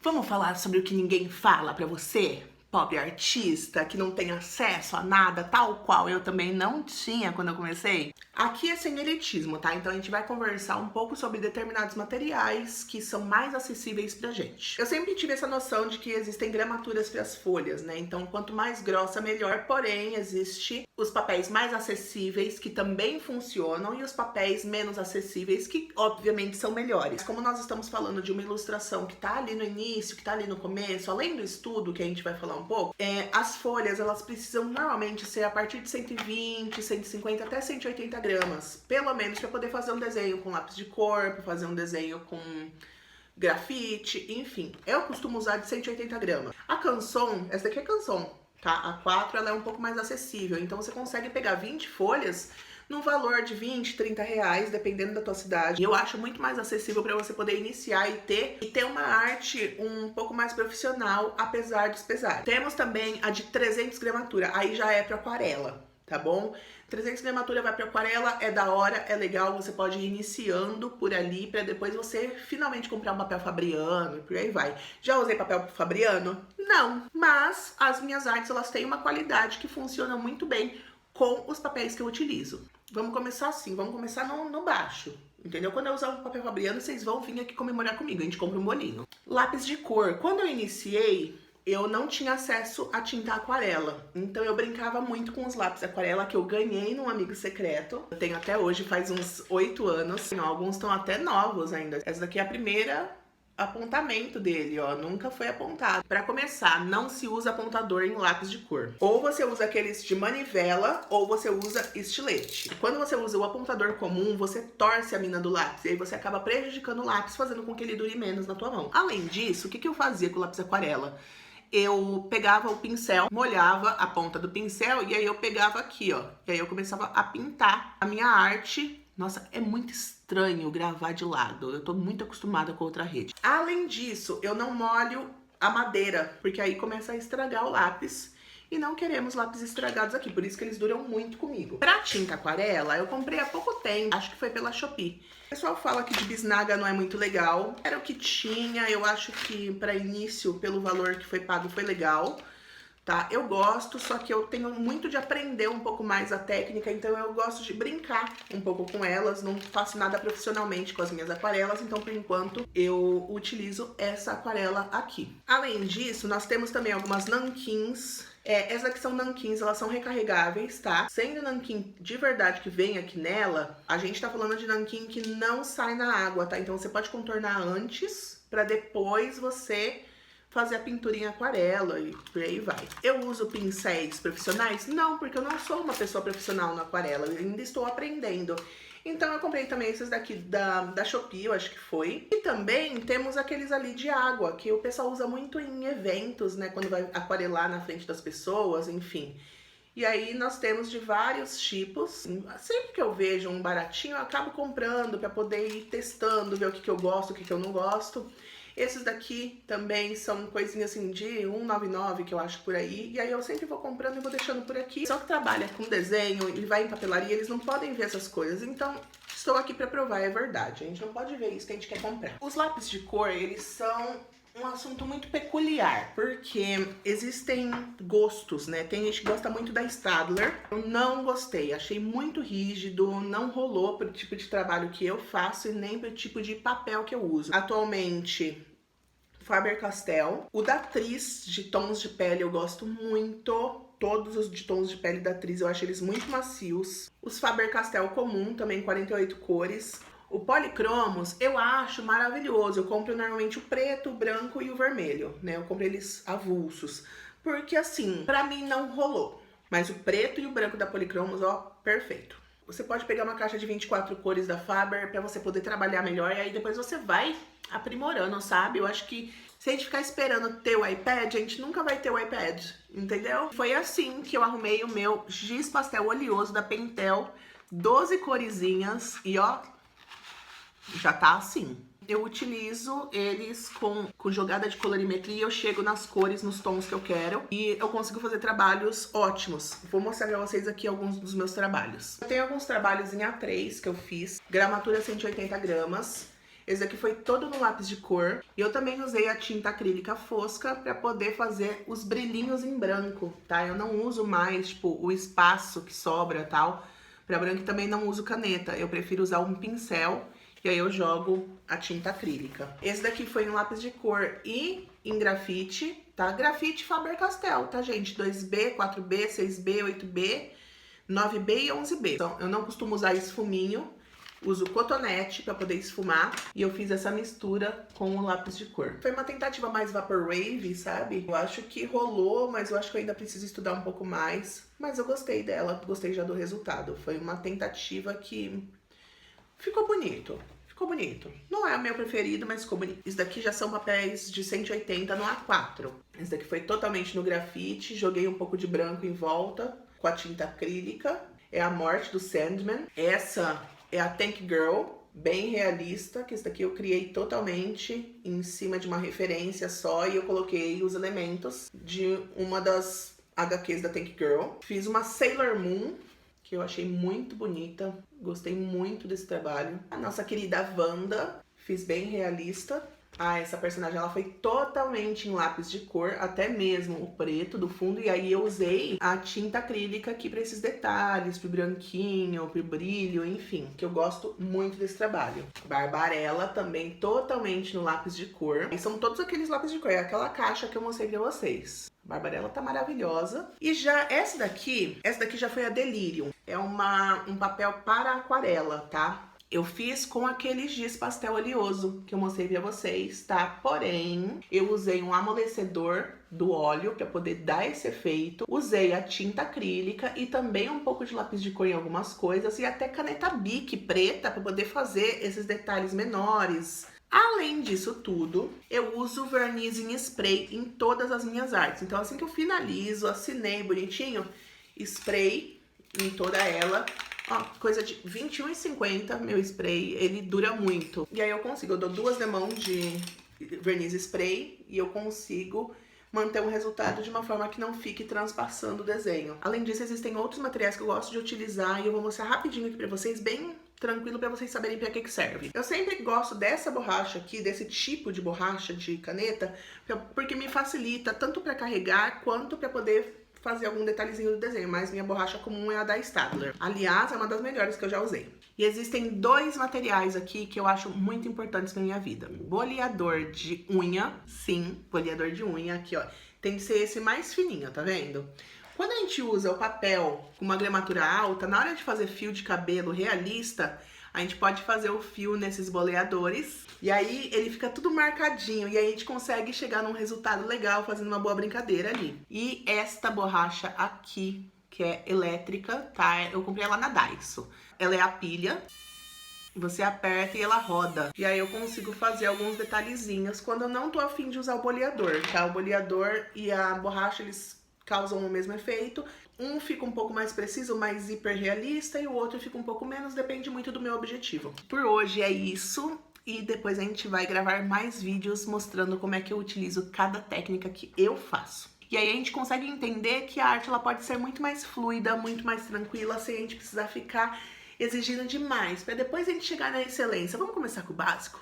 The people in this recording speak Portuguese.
Vamos falar sobre o que ninguém fala pra você? Pobre artista que não tem acesso a nada, tal qual eu também não tinha quando eu comecei. Aqui é sem elitismo, tá? Então a gente vai conversar um pouco sobre determinados materiais que são mais acessíveis pra gente. Eu sempre tive essa noção de que existem gramaturas para as folhas, né? Então quanto mais grossa, melhor. Porém, existe os papéis mais acessíveis que também funcionam e os papéis menos acessíveis que obviamente são melhores. Como nós estamos falando de uma ilustração que tá ali no início, que tá ali no começo, além do estudo que a gente vai falar um pouco, as folhas elas precisam normalmente ser a partir de 120, 150 até 180 gramas, pelo menos, para poder fazer um desenho com lápis de cor, para fazer um desenho com grafite, enfim. Eu costumo usar de 180 gramas. A Canson, essa daqui é Canson, tá? A 4 ela é um pouco mais acessível, então você consegue pegar 20 folhas no valor de 20, 30 reais, dependendo da tua cidade. Eu acho muito mais acessível para você poder iniciar e ter uma arte um pouco mais profissional, apesar dos pesares. Temos também a de 300 gramatura, aí já é para aquarela, tá bom? 300 gramatura vai para aquarela, é da hora, é legal, você pode ir iniciando por ali para depois você finalmente comprar um papel Fabriano e por aí vai. Já usei papel Fabriano? Não, mas as minhas artes elas têm uma qualidade que funciona muito bem com os papéis que eu utilizo. Vamos começar assim, vamos começar no baixo, entendeu? Quando eu usar o papel Fabriano, vocês vão vir aqui comemorar comigo, a gente compra um bolinho. Lápis de cor. Quando eu iniciei, eu não tinha acesso a tinta aquarela, então eu brincava muito com os lápis aquarela que eu ganhei num amigo secreto. Eu tenho até hoje, faz uns 8 anos, alguns estão até novos ainda. Essa daqui é a primeira apontamento dele, ó, nunca foi apontado. Para começar, não se usa apontador em lápis de cor. Ou você usa aqueles de manivela, ou você usa estilete. Quando você usa o apontador comum, você torce a mina do lápis, e aí você acaba prejudicando o lápis, fazendo com que ele dure menos na tua mão. Além disso, o que eu fazia com o lápis aquarela? Eu pegava o pincel, molhava a ponta do pincel, e aí eu pegava aqui, ó, e aí eu começava a pintar a minha arte. Nossa, é muito estranho gravar de lado. Eu tô muito acostumada com outra rede. Além disso, eu não molho a madeira, porque aí começa a estragar o lápis. E não queremos lápis estragados aqui, por isso que eles duram muito comigo. Pra tinta aquarela, eu comprei há pouco tempo, acho que foi pela Shopee. O pessoal fala que de bisnaga não é muito legal. Era o que tinha, eu acho que pra início, pelo valor que foi pago, foi legal. Tá? Eu gosto, só que eu tenho muito de aprender um pouco mais a técnica, então eu gosto de brincar um pouco com elas, não faço nada profissionalmente com as minhas aquarelas, então por enquanto eu utilizo essa aquarela aqui. Além disso, nós temos também algumas nanquins. Essas aqui são nanquins, elas são recarregáveis, tá? Sendo nanquim de verdade que vem aqui nela, a gente tá falando de nanquim que não sai na água, tá? Então você pode contornar antes, pra depois você fazer a pintura em aquarela e por aí vai. Eu uso pincéis profissionais? Não, porque eu não sou uma pessoa profissional na aquarela, eu ainda estou aprendendo. Então eu comprei também esses daqui da Shopee, eu acho que foi. E também temos aqueles ali de água, que o pessoal usa muito em eventos, né, quando vai aquarelar na frente das pessoas, enfim. E aí nós temos de vários tipos. Sempre que eu vejo um baratinho, eu acabo comprando para poder ir testando, ver o que eu gosto, o que eu não gosto. Esses daqui também são coisinhas assim de 1,99 que eu acho por aí. E aí eu sempre vou comprando e vou deixando por aqui. Só que trabalha com desenho, ele vai em papelaria, eles não podem ver essas coisas. Então, estou aqui para provar, é verdade. A gente não pode ver isso que a gente quer comprar. Os lápis de cor, eles são um assunto muito peculiar, porque existem gostos, né? Tem gente que gosta muito da Staedtler. Eu não gostei, achei muito rígido, não rolou pro tipo de trabalho que eu faço e nem pro tipo de papel que eu uso. Atualmente, Faber-Castell. O da Tris, de tons de pele, eu gosto muito. Todos os de tons de pele da Tris, eu acho eles muito macios. Os Faber-Castell comum, também 48 cores. O Polychromos eu acho maravilhoso, eu compro normalmente o preto, o branco e o vermelho, né? Eu compro eles avulsos, porque assim, pra mim não rolou. Mas o preto e o branco da Polychromos, ó, perfeito. Você pode pegar uma caixa de 24 cores da Faber pra você poder trabalhar melhor e aí depois você vai aprimorando, sabe? Eu acho que se a gente ficar esperando ter o iPad, a gente nunca vai ter o iPad, entendeu? Foi assim que eu arrumei o meu giz pastel oleoso da Pentel, 12 coresinhas e ó, já tá assim. Eu utilizo eles com jogada de colorimetria, eu chego nas cores, nos tons que eu quero e eu consigo fazer trabalhos ótimos. Vou mostrar pra vocês aqui alguns dos meus trabalhos. Eu tenho alguns trabalhos em A3 que eu fiz, gramatura 180 gramas. Esse aqui foi todo no lápis de cor. E eu também usei a tinta acrílica fosca pra poder fazer os brilhinhos em branco, tá? Eu não uso mais, tipo, o espaço que sobra e tal. Pra branco também não uso caneta. Eu prefiro usar um pincel e aí eu jogo a tinta acrílica. Esse daqui foi em lápis de cor e em grafite, tá? Grafite Faber-Castell, tá, gente? 2B, 4B, 6B, 8B, 9B e 11B. Então, eu não costumo usar esfuminho, uso cotonete pra poder esfumar. E eu fiz essa mistura com o lápis de cor. Foi uma tentativa mais vaporwave, sabe? Eu acho que rolou, mas eu acho que eu ainda preciso estudar um pouco mais. Mas eu gostei dela, gostei já do resultado. Foi uma tentativa que ficou bonito. Ficou bonito. Não é o meu preferido, mas ficou bonito. Isso daqui já são papéis de 180 no A4. Esse daqui foi totalmente no grafite. Joguei um pouco de branco em volta com a tinta acrílica. É a Morte do Sandman. Essa é a Tank Girl, bem realista, que esse daqui eu criei totalmente em cima de uma referência só e eu coloquei os elementos de uma das HQs da Tank Girl. Fiz uma Sailor Moon, que eu achei muito bonita, gostei muito desse trabalho. A nossa querida Wanda, fiz bem realista. Ah, essa personagem ela foi totalmente em lápis de cor, até mesmo o preto do fundo. E aí eu usei a tinta acrílica aqui para esses detalhes, pro branquinho, pro brilho, enfim. Que eu gosto muito desse trabalho. Barbarella também totalmente no lápis de cor. E são todos aqueles lápis de cor, é aquela caixa que eu mostrei pra vocês. Barbarella tá maravilhosa. E já essa daqui já foi a Delirium. É um papel para aquarela, tá? Eu fiz com aquele giz pastel oleoso que eu mostrei pra vocês, tá? Porém, eu usei um amolecedor do óleo pra poder dar esse efeito. Usei a tinta acrílica e também um pouco de lápis de cor em algumas coisas. E até caneta Bic preta pra poder fazer esses detalhes menores. Além disso tudo, eu uso verniz em spray em todas as minhas artes. Então assim que eu finalizo, assinei bonitinho, spray em toda ela. Ó, coisa de R$21,50 meu spray, ele dura muito. E aí eu dou 2 demãos de verniz spray e eu consigo manter um resultado de uma forma que não fique transpassando o desenho. Além disso, existem outros materiais que eu gosto de utilizar e eu vou mostrar rapidinho aqui pra vocês, bem tranquilo pra vocês saberem pra que serve. Eu sempre gosto dessa borracha aqui, desse tipo de borracha de caneta, porque me facilita tanto pra carregar quanto pra poder fazer algum detalhezinho do desenho, mas minha borracha comum é a da Staedtler. Aliás, é uma das melhores que eu já usei. E existem 2 materiais aqui que eu acho muito importantes na minha vida. Boleador de unha, sim, boleador de unha, aqui ó, tem que ser esse mais fininho, tá vendo? Quando a gente usa o papel com uma gramatura alta, na hora de fazer fio de cabelo realista, a gente pode fazer o fio nesses boleadores e aí ele fica tudo marcadinho e aí a gente consegue chegar num resultado legal fazendo uma boa brincadeira ali. E esta borracha aqui, que é elétrica, tá? Eu comprei ela na Daiso. Ela é a pilha, você aperta e ela roda. E aí eu consigo fazer alguns detalhezinhos quando eu não tô afim de usar o boleador, tá? O boleador e a borracha, eles causam o mesmo efeito. Um fica um pouco mais preciso, mais hiperrealista, e o outro fica um pouco menos, depende muito do meu objetivo. Por hoje é isso, e depois a gente vai gravar mais vídeos mostrando como é que eu utilizo cada técnica que eu faço. E aí a gente consegue entender que a arte ela pode ser muito mais fluida, muito mais tranquila, sem a gente precisar ficar exigindo demais, para depois a gente chegar na excelência. Vamos começar com o básico?